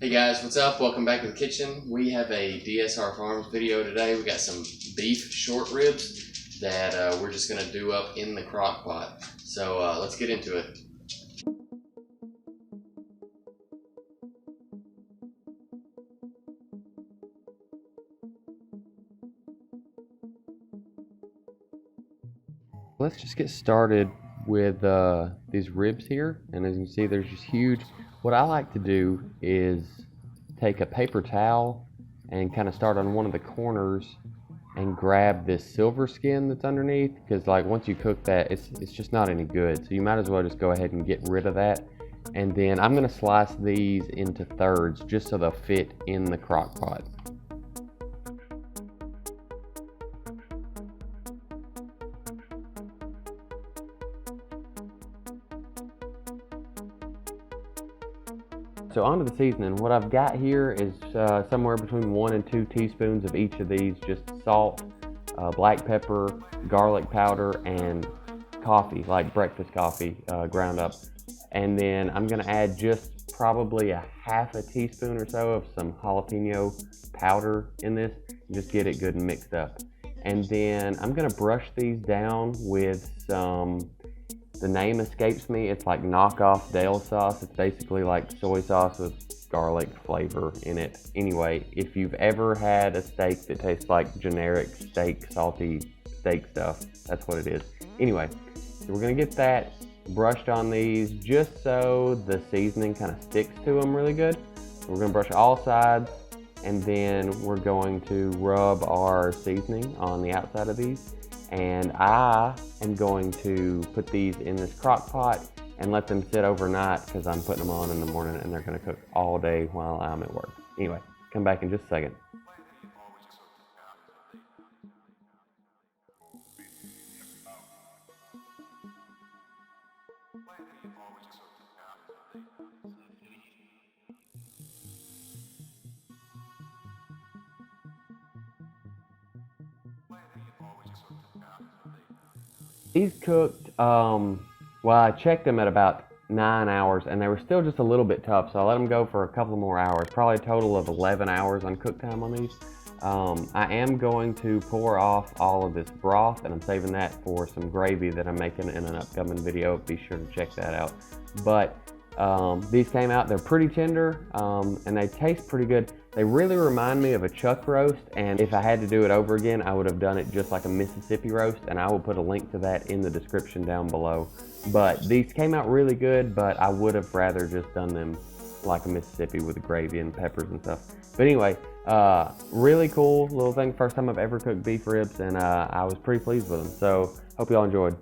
Hey guys, what's up? Welcome back to the kitchen. We have a DSR Farms video today. We got some beef short ribs that we're just gonna do up in the crock pot. So let's get into it. Let's just get started with these ribs here, and as you can see, there's just huge. What I like to do is take a paper towel and kind of start on one of the corners and grab this silver skin that's underneath, because like once you cook that, it's just not any good. So you might as well just go ahead and get rid of that. And then I'm gonna slice these into thirds just so they'll fit in the crock pot. So onto the seasoning. What I've got here is somewhere between 1 and 2 teaspoons of each of these, just salt, black pepper, garlic powder, and coffee, like breakfast coffee, ground up. And then I'm gonna add just probably a half a teaspoon or so of some jalapeno powder in this, just get it good and mixed up. And then I'm gonna brush these down with some, the name escapes me, it's like knockoff Dale sauce. It's basically like soy sauce with garlic flavor in it. Anyway, if you've ever had a steak that tastes like generic steak, salty steak stuff, that's what it is. Anyway, so we're gonna get that brushed on these just so the seasoning kind of sticks to them really good. So we're gonna brush all sides, and then we're going to rub our seasoning on the outside of these. And I am going to put these in this crock pot and let them sit overnight, because I'm putting them on in the morning and they're going to cook all day while I'm at work. Anyway, come back in just a second. These cooked, well, I checked them at about 9 hours and they were still just a little bit tough, so I let them go for a couple more hours, probably a total of 11 hours on cook time on these. I am going to pour off all of this broth, and I'm saving that for some gravy that I'm making in an upcoming video. Be sure to check that out. But these came out, they're pretty tender, and they taste pretty good. They really remind me of a chuck roast, and if I had to do it over again, I would have done it just like a Mississippi roast, and I will put a link to that in the description down below. But these came out really good, but I would have rather just done them like a Mississippi with the gravy and peppers and stuff. But anyway, really cool little thing. First time I've ever cooked beef ribs, and I was pretty pleased with them. So hope y'all enjoyed.